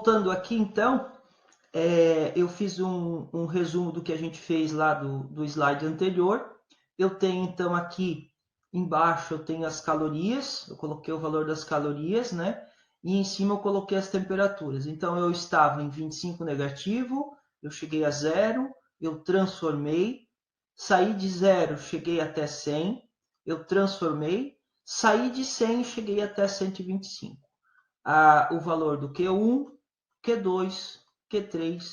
voltando aqui, então, eu fiz um resumo do que a gente fez lá do slide anterior. Eu tenho, então, aqui embaixo, eu tenho as calorias, eu coloquei o valor das calorias, né? E em cima eu coloquei as temperaturas. Então, eu estava em 25 negativo, eu cheguei a 0, eu transformei, saí de 0, cheguei até 100, eu transformei, saí de 100 e cheguei até 125. O valor do Q1, Q2, Q3,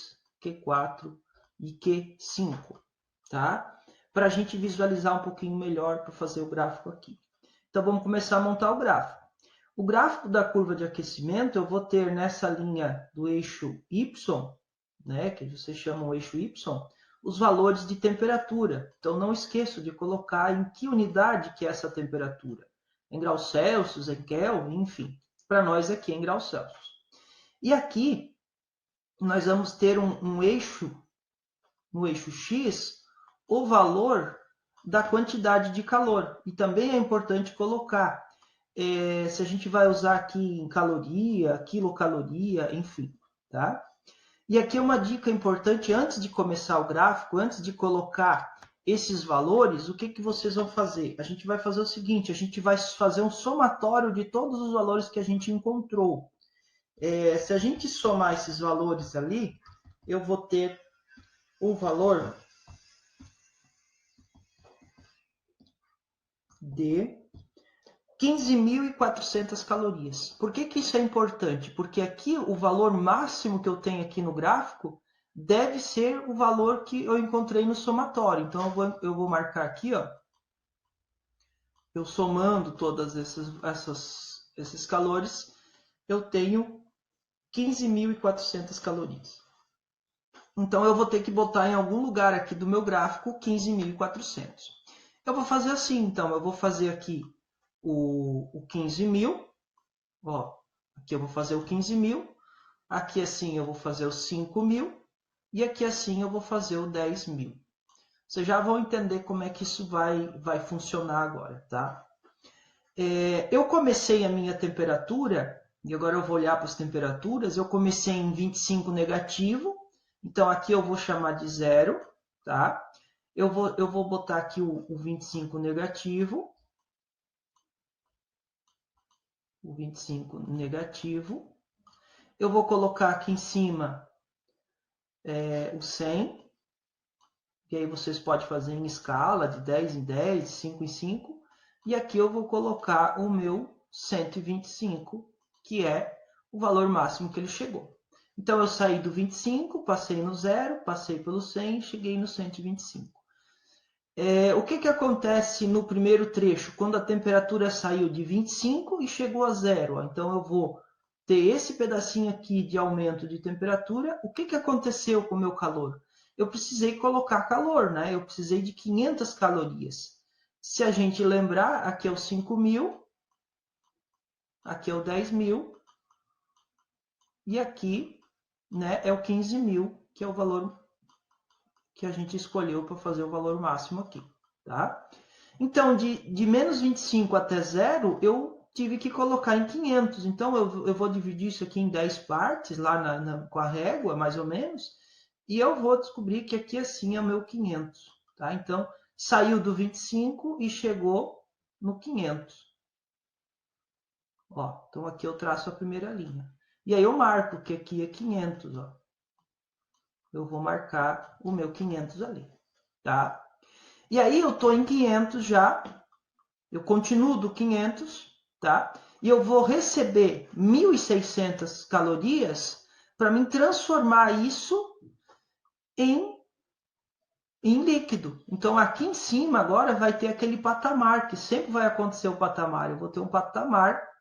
Q4 e Q5, tá? Para a gente visualizar um pouquinho melhor para fazer o gráfico aqui. Então, vamos começar a montar o gráfico. O gráfico da curva de aquecimento, eu vou ter nessa linha do eixo Y, né, que vocês chamam eixo Y, os valores de temperatura. Então, não esqueço de colocar em que unidade que é essa temperatura. Em graus Celsius, em Kelvin, enfim. Para nós aqui em graus Celsius. E aqui, nós vamos ter um eixo, no eixo X, o valor da quantidade de calor. E também é importante colocar se a gente vai usar aqui em caloria, quilocaloria, enfim, tá? E aqui uma dica importante, antes de começar o gráfico, antes de colocar esses valores, o que, que vocês vão fazer? A gente vai fazer o seguinte, a gente vai fazer um somatório de todos os valores que a gente encontrou. Se a gente somar esses valores ali, eu vou ter o valor de 15.400 calorias. Por que, que isso é importante? Porque aqui o valor máximo que eu tenho aqui no gráfico deve ser o valor que eu encontrei no somatório. Então eu vou marcar aqui, ó, eu somando todas esses calores, eu tenho 15.400 calorias. Então eu vou ter que botar em algum lugar aqui do meu gráfico 15.400. Eu vou fazer assim, então, eu vou fazer aqui o 15.000, ó, aqui eu vou fazer o 15.000, aqui assim eu vou fazer os 5.000 e aqui assim eu vou fazer o 10.000. Vocês já vão entender como é que isso vai funcionar agora, tá? Eu comecei a minha temperatura, e agora eu vou olhar para as temperaturas, eu comecei em 25 negativo, então aqui eu vou chamar de 0, tá? Eu vou botar aqui o 25 negativo, o 25 negativo. Eu vou colocar aqui em cima o 100, que aí vocês podem fazer em escala de 10 em 10, 5 em 5. E aqui eu vou colocar o meu 125, que é o valor máximo que ele chegou. Então, eu saí do 25, passei no 0, passei pelo 100, cheguei no 125. O que acontece no primeiro trecho? Quando a temperatura saiu de 25 e chegou a 0. Então, eu vou ter esse pedacinho aqui de aumento de temperatura. O que aconteceu com o meu calor? Eu precisei colocar calor, né? Eu precisei de 500 calorias. Se a gente lembrar, aqui é o 5.000, aqui é o 10.000 e aqui, né, é o 15.000, que é o valor que a gente escolheu para fazer o valor máximo aqui, tá? Então, de menos 25 até 0, eu tive que colocar em 500. Então, eu vou dividir isso aqui em 10 partes, lá com a régua, mais ou menos, e eu vou descobrir que aqui assim é o meu 500. Tá? Então, saiu do 25 e chegou no 500. Ó, então, aqui eu traço a primeira linha. E aí eu marco que aqui é 500. Ó. Eu vou marcar o meu 500 ali. Tá? E aí eu estou em 500 já. Eu continuo do 500, tá? E eu vou receber 1.600 calorias para me transformar isso em líquido. Então, aqui em cima agora vai ter aquele patamar, que sempre vai acontecer o patamar. Eu vou ter um patamar,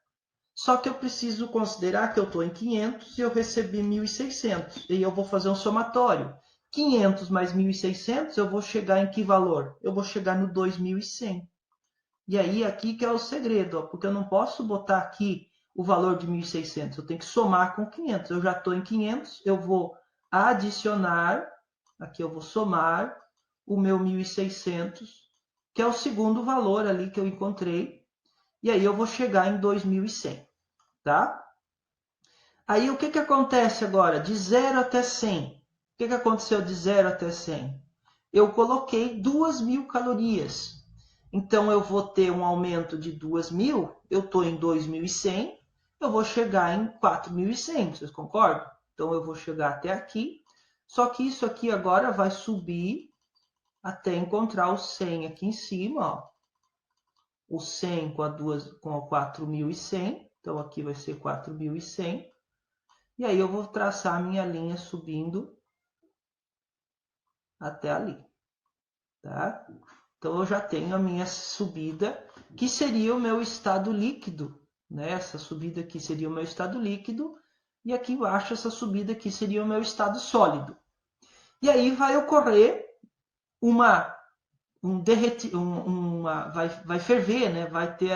só que eu preciso considerar que eu estou em 500 e eu recebi 1.600. E eu vou fazer um somatório. 500 mais 1.600, eu vou chegar em que valor? Eu vou chegar no 2.100. E aí, aqui que é o segredo, ó, porque eu não posso botar aqui o valor de 1.600, eu tenho que somar com 500. Eu já estou em 500, eu vou adicionar, aqui eu vou somar o meu 1.600, que é o segundo valor ali que eu encontrei, e aí eu vou chegar em 2.100, tá? Aí o que acontece agora? De 0 até 100. O que aconteceu de 0 até 100? Eu coloquei 2.000 calorias. Então eu vou ter um aumento de 2.000, eu estou em 2.100, eu vou chegar em 4.100, vocês concordam? Então eu vou chegar até aqui, só que isso aqui agora vai subir até encontrar o 100 aqui em cima, ó. O 100 com a 4.100, então aqui vai ser 4.100. E aí eu vou traçar a minha linha subindo até ali, tá? Então eu já tenho a minha subida, que seria o meu estado líquido, né? Essa subida aqui seria o meu estado líquido, e aqui embaixo essa subida aqui seria o meu estado sólido. E aí vai ocorrer vai ferver, né? Vai ter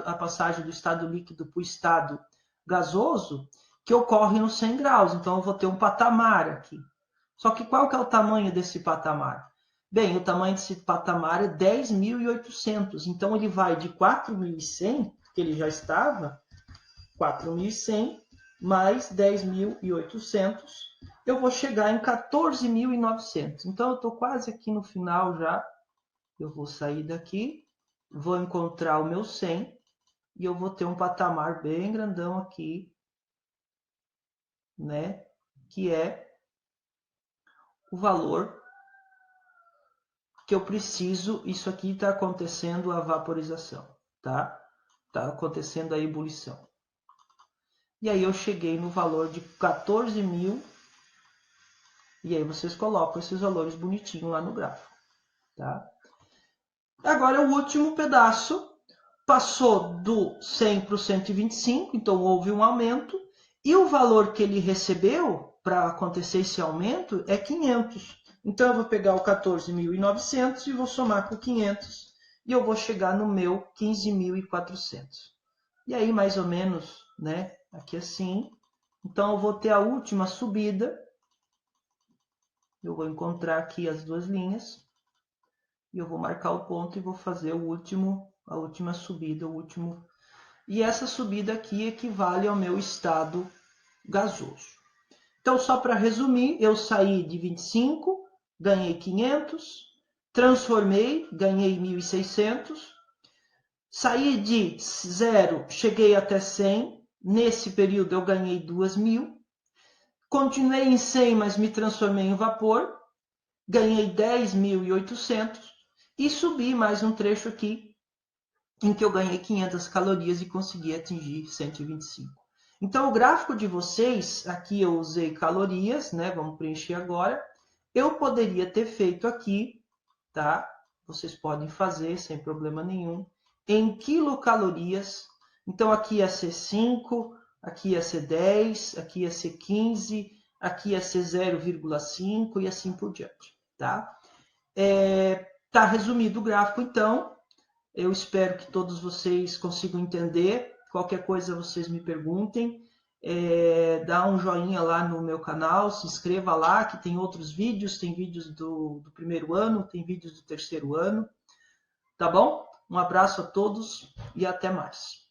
a passagem do estado líquido para o estado gasoso, que ocorre nos 100 graus. Então eu vou ter um patamar aqui. Só que qual que é o tamanho desse patamar? Bem, o tamanho desse patamar é 10.800. Então ele vai de 4.100, que ele já estava, 4.100 mais 10.800, eu vou chegar em 14.900. Então eu estou quase aqui no final já. Eu vou sair daqui, vou encontrar o meu 100 e eu vou ter um patamar bem grandão aqui, né? Que é o valor que eu preciso. Isso aqui está acontecendo a vaporização, tá? Está acontecendo a ebulição. E aí eu cheguei no valor de 14.000. E aí vocês colocam esses valores bonitinhos lá no gráfico, tá? Agora o último pedaço. Passou do 100 para o 125, então houve um aumento. E o valor que ele recebeu para acontecer esse aumento é 500. Então eu vou pegar o 14.900 e vou somar com 500. E eu vou chegar no meu 15.400. E aí mais ou menos, né? Aqui assim. Então eu vou ter a última subida. Eu vou encontrar aqui as duas linhas. E eu vou marcar o ponto e vou fazer a última subida, o último. E essa subida aqui equivale ao meu estado gasoso. Então, só para resumir, eu saí de 25, ganhei 500, transformei, ganhei 1.600, saí de 0, cheguei até 100, nesse período eu ganhei 2.000, continuei em 100, mas me transformei em vapor, ganhei 10.800 e subi mais um trecho aqui, em que eu ganhei 500 calorias e consegui atingir 125. Então, o gráfico de vocês, aqui eu usei calorias, né? Vamos preencher agora. Eu poderia ter feito aqui, tá? Vocês podem fazer sem problema nenhum, em quilocalorias. Então, aqui ia ser 5, aqui ia ser 10, aqui ia ser 15, aqui ia ser 0,5 e assim por diante, tá? Tá resumido o gráfico, então. Eu espero que todos vocês consigam entender. Qualquer coisa vocês me perguntem. Dá um joinha lá no meu canal, se inscreva lá, que tem outros vídeos. Tem vídeos do primeiro ano, tem vídeos do terceiro ano. Tá bom? Um abraço a todos e até mais.